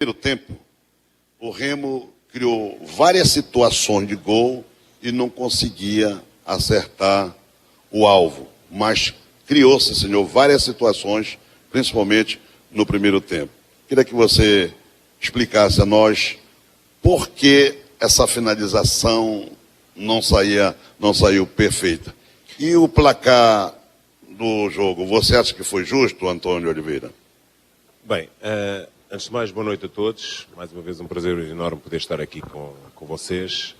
primeiro tempo, o Remo criou várias situações de gol e não conseguia acertar o alvo. Mas criou-se, senhor, várias situações, principalmente no primeiro tempo. Queria que você explicasse a nós por que essa finalização não saiu perfeita. E o placar do jogo, você acha que foi justo, Antônio Oliveira? Bem, antes de mais, boa noite a todos. Mais uma vez um prazer enorme poder estar aqui com vocês.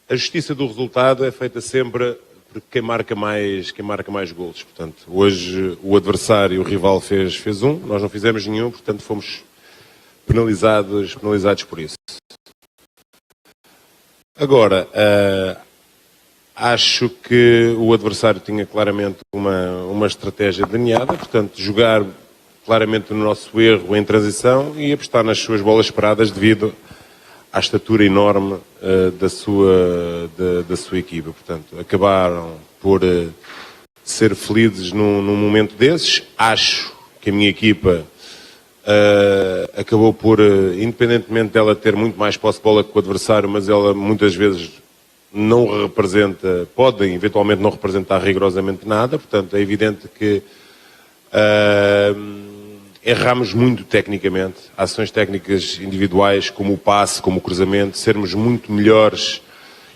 A justiça do resultado é feita sempre por quem marca mais golos. Portanto, hoje o adversário, o rival, fez um, nós não fizemos nenhum, portanto fomos penalizados por isso. Agora, acho que o adversário tinha claramente uma estratégia delineada, portanto, jogar claramente no nosso erro em transição e apostar nas suas bolas paradas devido à estatura enorme da sua equipa. Portanto, acabaram por ser felizes num momento desses. Acho que a minha equipa acabou por, independentemente dela ter muito mais posse de bola que o adversário, mas ela muitas vezes não representa, pode eventualmente não representar rigorosamente nada. Portanto, é evidente que erramos muito tecnicamente, ações técnicas individuais, como o passe, como o cruzamento, sermos muito melhores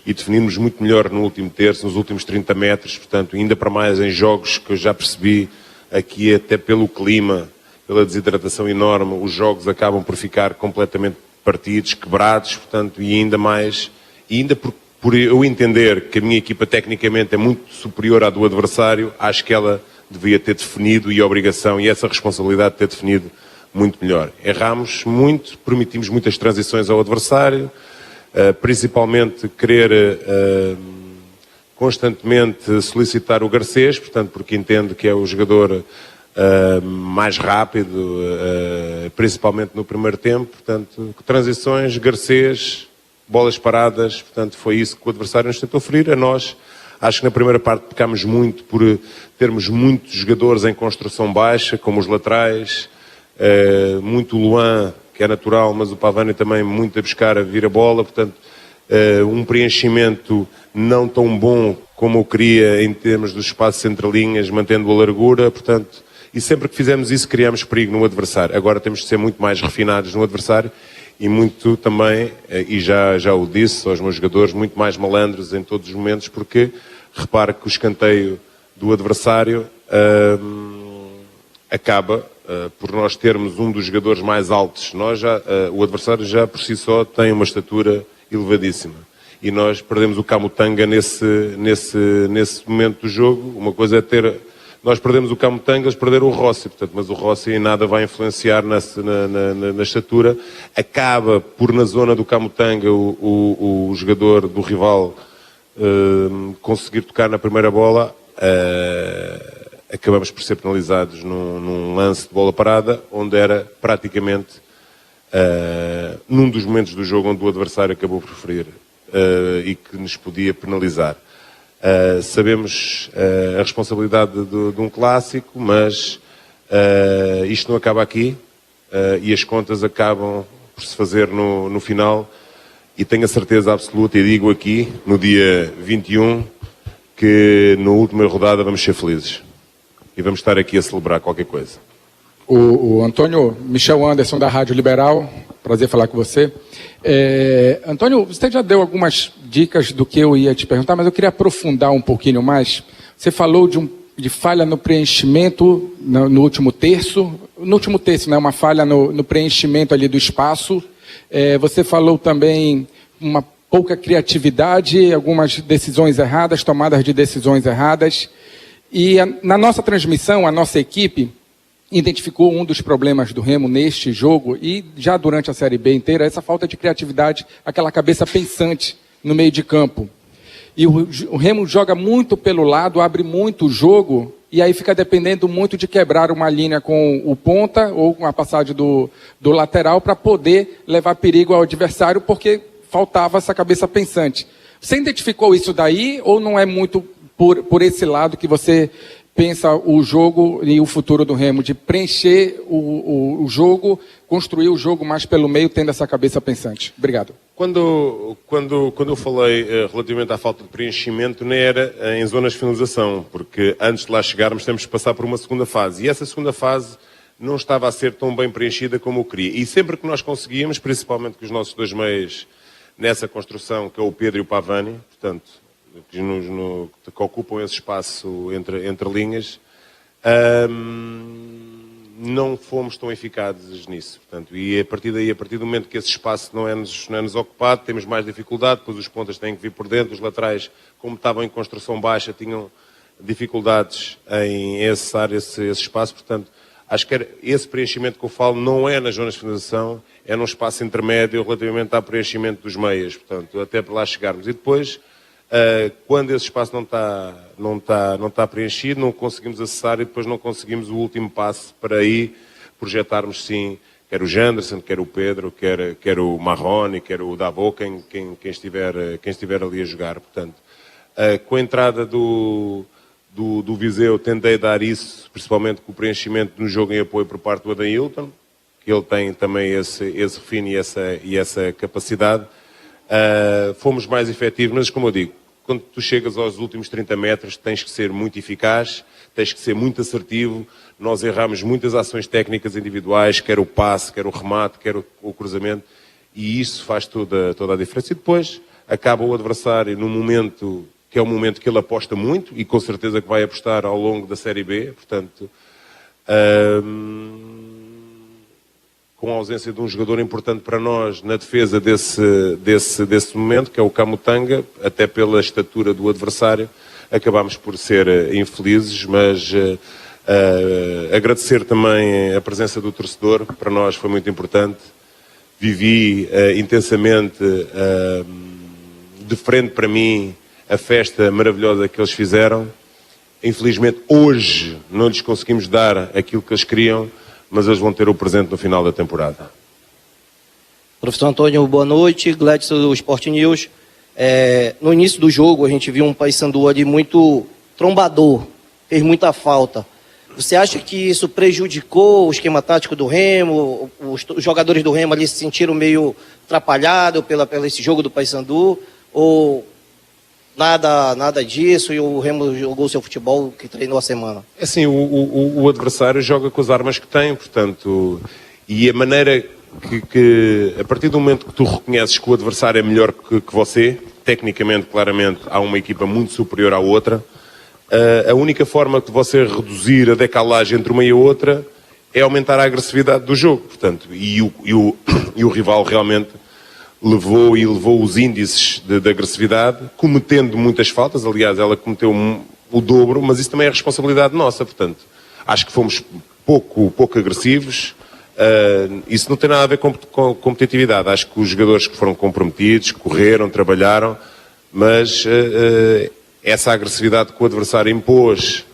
e definirmos muito melhor no último terço, nos últimos 30 metros, portanto, ainda para mais em jogos que eu já percebi aqui, até pelo clima, pela desidratação enorme, os jogos acabam por ficar completamente partidos, quebrados, portanto, e ainda mais, e ainda por eu entender que a minha equipa tecnicamente é muito superior à do adversário, acho que ela devia ter definido e a obrigação e essa responsabilidade de ter definido muito melhor. Erramos muito, permitimos muitas transições ao adversário, principalmente querer constantemente solicitar o Garcês, portanto, porque entendo que é o jogador mais rápido, principalmente no primeiro tempo, portanto, transições, Garcês, bolas paradas, portanto, foi isso que o adversário nos tentou ferir. A nós, acho que na primeira parte pecámos muito por termos muitos jogadores em construção baixa, como os laterais, muito Luan, que é natural, mas o Pavani também muito a buscar a vir a bola, portanto, um preenchimento não tão bom como eu queria em termos dos espaços entre linhas, mantendo a largura, portanto, e sempre que fizemos isso criamos perigo no adversário. Agora temos de ser muito mais refinados no adversário e muito também, e já o disse aos meus jogadores, muito mais malandros em todos os momentos, porque repare que o escanteio do adversário acaba por nós termos um dos jogadores mais altos. O adversário já por si só tem uma estatura elevadíssima. E nós perdemos o Camutanga nesse momento do jogo. Uma coisa é nós perdemos o Camutanga, eles perderam o Rossi, portanto, mas o Rossi em nada vai influenciar na estatura. Acaba por, na zona do Camutanga, o jogador do rival conseguir tocar na primeira bola. Acabamos por ser penalizados num lance de bola parada, onde era praticamente num dos momentos do jogo onde o adversário acabou por ferir e que nos podia penalizar. Sabemos a responsabilidade de um clássico, mas isto não acaba aqui e as contas acabam por se fazer no final, e tenho a certeza absoluta, e digo aqui, no dia 21, que na última rodada vamos ser felizes e vamos estar aqui a celebrar qualquer coisa. O Antônio, Michel Anderson da Rádio Liberal, prazer falar com você. Antônio, você já deu algumas dicas do que eu ia te perguntar, mas eu queria aprofundar um pouquinho mais. Você falou de falha no preenchimento no último terço. No último terço, né? Uma falha no preenchimento ali do espaço. Você falou também uma pouca criatividade, algumas decisões erradas, tomadas de decisões erradas. E na nossa transmissão, a nossa equipe identificou um dos problemas do Remo neste jogo, e já durante a Série B inteira, essa falta de criatividade, aquela cabeça pensante no meio de campo. E o Remo joga muito pelo lado, abre muito o jogo, e aí fica dependendo muito de quebrar uma linha com o ponta ou com a passagem do lateral para poder levar perigo ao adversário, porque faltava essa cabeça pensante. Você identificou isso daí, ou não é muito por esse lado que você pensa o jogo e o futuro do Remo, de preencher o jogo, construir o jogo mais pelo meio, tendo essa cabeça pensante? Obrigado. Quando eu falei relativamente à falta de preenchimento, não era em zonas de finalização, porque antes de lá chegarmos temos que passar por uma segunda fase. E essa segunda fase não estava a ser tão bem preenchida como eu queria. E sempre que nós conseguíamos, principalmente com os nossos dois meias nessa construção, que é o Pedro e o Pavani, portanto, que ocupam esse espaço entre linhas, não fomos tão eficazes nisso. Portanto, e a partir daí, a partir do momento que esse espaço não é nos ocupado, temos mais dificuldade, depois os pontas têm que vir por dentro, os laterais, como estavam em construção baixa, tinham dificuldades em acessar esse espaço. Portanto, acho que esse preenchimento que eu falo não é nas zonas de finalização, é num espaço intermédio relativamente ao preenchimento dos meias, portanto, até para lá chegarmos. E depois, quando esse espaço não está preenchido, não conseguimos acessar e depois não conseguimos o último passo para aí projetarmos, sim, quer o Janderson, quer o Pedro, quer o Marrone, quer o Davo, quem estiver ali a jogar. Portanto, com a entrada do Viseu, tentei dar isso, principalmente com o preenchimento no jogo em apoio por parte do Adailton, que ele tem também esse refino e essa capacidade. Fomos mais efetivos, mas como eu digo, quando tu chegas aos últimos 30 metros tens que ser muito eficaz, tens que ser muito assertivo. Nós erramos muitas ações técnicas individuais, quer o passe, quer o remate, quer o cruzamento, e isso faz toda a diferença. E depois acaba o adversário num momento que é um momento que ele aposta muito e com certeza que vai apostar ao longo da Série B, portanto, com a ausência de um jogador importante para nós na defesa desse momento, que é o Camutanga, até pela estatura do adversário, acabámos por ser infelizes, mas agradecer também a presença do torcedor, para nós foi muito importante. Vivi intensamente de frente para mim a festa maravilhosa que eles fizeram. Infelizmente hoje não lhes conseguimos dar aquilo que eles queriam, mas eles vão ter o presente no final da temporada. Professor Antônio, boa noite. Gladson do Sport News. No início do jogo a gente viu um Paysandu ali muito trombador, fez muita falta. Você acha que isso prejudicou o esquema tático do Remo? Os jogadores do Remo ali se sentiram meio atrapalhados pelo esse jogo do Paysandu? Ou nada disso e o Remo jogou o seu futebol que treinou a semana? Assim, o adversário joga com as armas que tem, portanto, e a maneira que a partir do momento que tu reconheces que o adversário é melhor que você, tecnicamente, claramente, há uma equipa muito superior à outra, a única forma de você reduzir a decalagem entre uma e a outra é aumentar a agressividade do jogo, portanto, e o rival realmente levou os índices de agressividade, cometendo muitas faltas. Aliás, ela cometeu o dobro, mas isso também é responsabilidade nossa, portanto, acho que fomos pouco agressivos. Isso não tem nada a ver com competitividade. Acho que os jogadores que foram comprometidos, correram, trabalharam, mas essa agressividade que o adversário impôs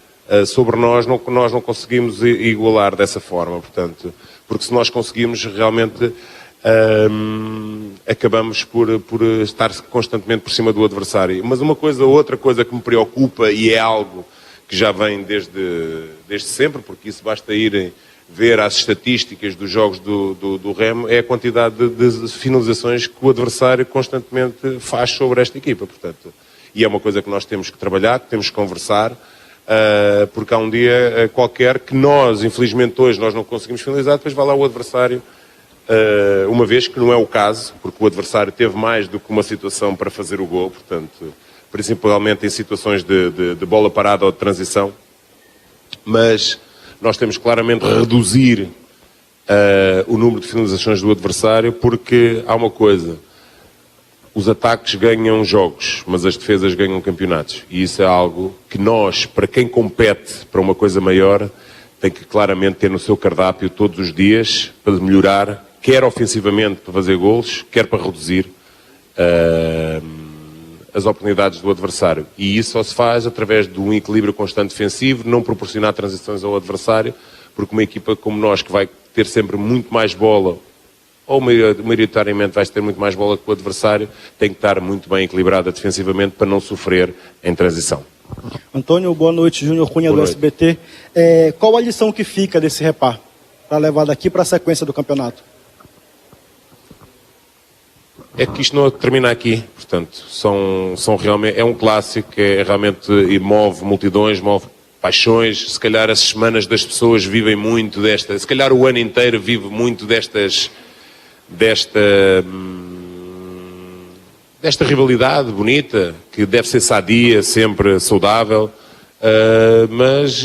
sobre nós não conseguimos igualar dessa forma, portanto, porque se nós conseguimos realmente acabamos por estar constantemente por cima do adversário. Mas outra coisa que me preocupa, e é algo que já vem desde sempre, porque isso basta ir ver as estatísticas dos jogos do Remo, é a quantidade de finalizações que o adversário constantemente faz sobre esta equipa, portanto, e é uma coisa que nós temos que trabalhar, que temos que conversar, porque há um dia qualquer que nós, infelizmente hoje, nós não conseguimos finalizar, depois vai lá o adversário, uma vez que não é o caso, porque o adversário teve mais do que uma situação para fazer o gol, portanto, principalmente em situações de bola parada ou de transição, mas nós temos claramente reduzir o número de finalizações do adversário, porque há uma coisa, os ataques ganham jogos, mas as defesas ganham campeonatos, e isso é algo que nós, para quem compete para uma coisa maior, tem que claramente ter no seu cardápio todos os dias para melhorar, quer ofensivamente para fazer golos, quer para reduzir as oportunidades do adversário. E isso só se faz através de um equilíbrio constante defensivo, não proporcionar transições ao adversário, porque uma equipa como nós, que vai ter sempre muito mais bola, ou maioritariamente vai ter muito mais bola que o adversário, tem que estar muito bem equilibrada defensivamente para não sofrer em transição. Antônio, boa noite. Júnior Cunha do SBT. Qual a lição que fica desse repar para levar daqui para a sequência do campeonato? É que isto não termina aqui, portanto, são realmente, é um clássico, realmente e move multidões, move paixões. Se calhar as semanas das pessoas vivem muito desta, se calhar o ano inteiro vive muito desta rivalidade bonita, que deve ser sadia, sempre saudável, mas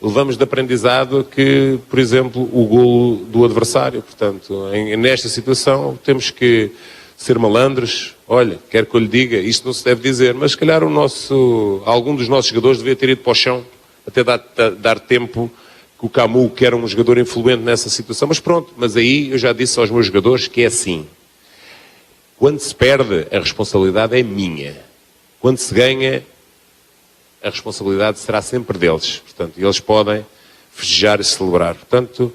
levamos de aprendizado que, por exemplo, o golo do adversário, portanto, nesta situação temos que ser malandros. Olha, quero que eu lhe diga, isto não se deve dizer, mas se calhar algum dos nossos jogadores devia ter ido para o chão, até dar tempo que o Camus, que era um jogador influente nessa situação, mas pronto, mas aí eu já disse aos meus jogadores que é assim. Quando se perde, a responsabilidade é minha. Quando se ganha, a responsabilidade será sempre deles. Portanto, eles podem festejar e celebrar. Portanto,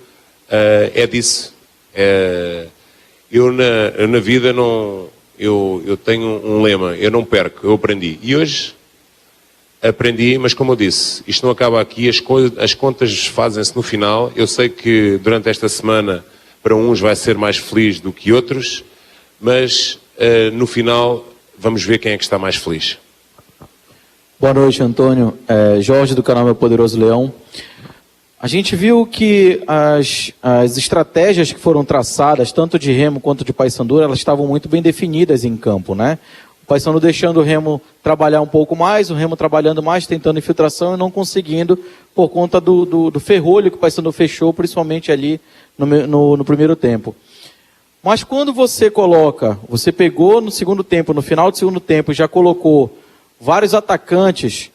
é disso. Eu na vida eu tenho um lema, eu não perco, eu aprendi. E hoje aprendi, mas como eu disse, isto não acaba aqui, as contas fazem-se no final. Eu sei que durante esta semana, para uns vai ser mais feliz do que outros, mas no final vamos ver quem é que está mais feliz. Boa noite, Antônio. Jorge do canal Meu Poderoso Leão. A gente viu que as estratégias que foram traçadas, tanto de Remo quanto de Paysandu, elas estavam muito bem definidas em campo, né? O Paysandu deixando o Remo trabalhar um pouco mais, o Remo trabalhando mais, tentando infiltração e não conseguindo por conta do ferrolho que o Paysandu fechou, principalmente ali no primeiro tempo. Mas quando você pegou no segundo tempo, no final do segundo tempo, já colocou vários atacantes,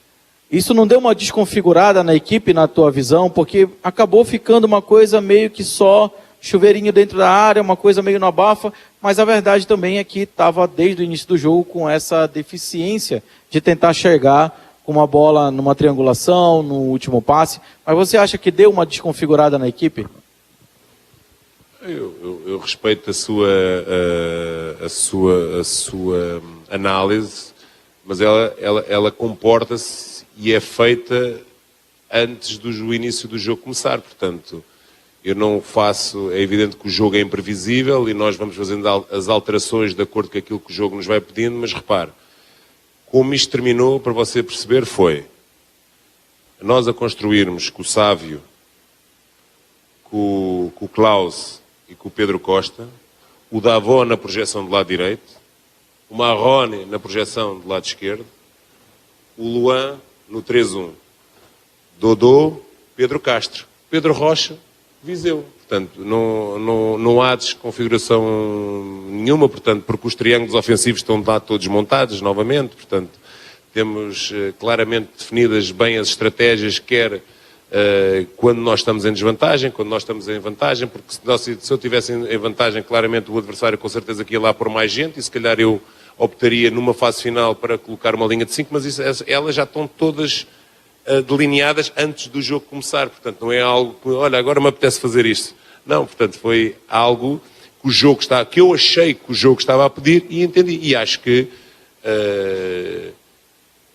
isso não deu uma desconfigurada na equipe, na tua visão? Porque acabou ficando uma coisa meio que só chuveirinho dentro da área, uma coisa meio na abafa, mas a verdade também é que estava desde o início do jogo com essa deficiência de tentar chegar com uma bola numa triangulação, no último passe. Mas você acha que deu uma desconfigurada na equipe? Eu respeito a sua análise, mas ela comporta-se e é feita antes do início do jogo começar. Portanto, eu não faço... É evidente que o jogo é imprevisível e nós vamos fazendo as alterações de acordo com aquilo que o jogo nos vai pedindo, mas repare, como isto terminou, para você perceber, foi nós a construirmos com o Sávio, com o Klaus e com o Pedro Costa, o Davó na projeção do lado direito, o Marrone na projeção do lado esquerdo, o Luan no 3-1, Dodô, Pedro Castro, Pedro Rocha, Viseu. Portanto, não há desconfiguração nenhuma, portanto, porque os triângulos ofensivos estão lá todos montados novamente, portanto, temos claramente definidas bem as estratégias, quer quando nós estamos em desvantagem, quando nós estamos em vantagem, porque se eu estivesse em vantagem, claramente o adversário com certeza que ia lá por mais gente, e se calhar eu optaria numa fase final para colocar uma linha de 5, mas elas já estão todas delineadas antes do jogo começar, portanto não é algo que, olha, agora me apetece fazer isto. Não, portanto foi algo que eu achei que o jogo estava a pedir e entendi. E acho que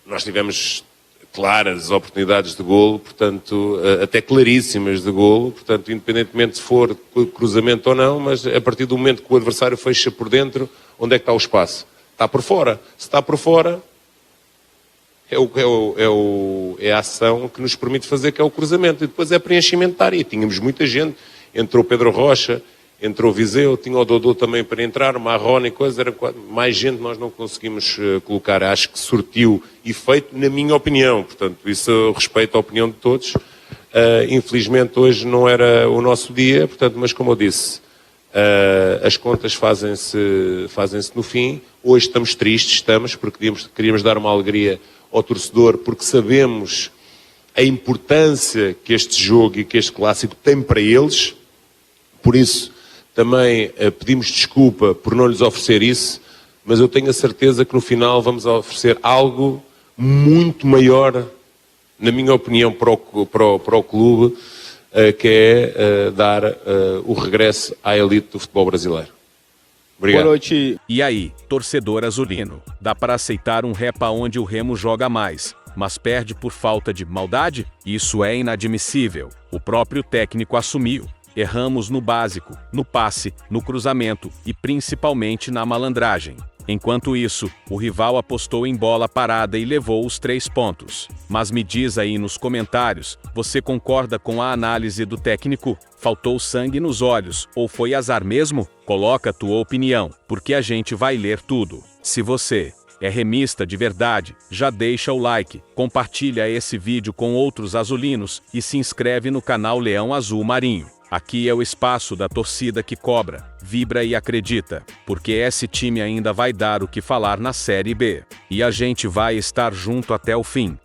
nós tivemos claras oportunidades de golo, portanto, até claríssimas de golo, portanto, independentemente se for cruzamento ou não, mas a partir do momento que o adversário fecha por dentro, onde é que está o espaço? Está por fora. Se está por fora, é a ação que nos permite fazer, que é o cruzamento. E depois é preenchimento da área. E tínhamos muita gente. Entrou Pedro Rocha, entrou Viseu, tinha o Dodô também para entrar, Marrone e coisa, mais gente nós não conseguimos colocar. Acho que surtiu efeito, na minha opinião. Portanto, isso eu respeito a opinião de todos. Infelizmente hoje não era o nosso dia, portanto, mas como eu disse, as contas fazem-se no fim. Hoje estamos tristes, porque queríamos dar uma alegria ao torcedor, porque sabemos a importância que este jogo e que este clássico tem para eles. Por isso, também pedimos desculpa por não lhes oferecer isso, mas eu tenho a certeza que no final vamos oferecer algo muito maior, na minha opinião, para o clube, que é dar o regresso à elite do futebol brasileiro. Obrigado. Boa noite. E aí, torcedor azulino, dá para aceitar um repa onde o Remo joga mais, mas perde por falta de maldade? Isso é inadmissível. O próprio técnico assumiu. Erramos no básico, no passe, no cruzamento e principalmente na malandragem. Enquanto isso, o rival apostou em bola parada e levou os 3 pontos. Mas me diz aí nos comentários, você concorda com a análise do técnico? Faltou sangue nos olhos ou foi azar mesmo? Coloca a tua opinião, porque a gente vai ler tudo. Se você é remista de verdade, já deixa o like, compartilha esse vídeo com outros azulinos e se inscreve no canal Leão Azul Marinho. Aqui é o espaço da torcida que cobra, vibra e acredita, porque esse time ainda vai dar o que falar na Série B. E a gente vai estar junto até o fim.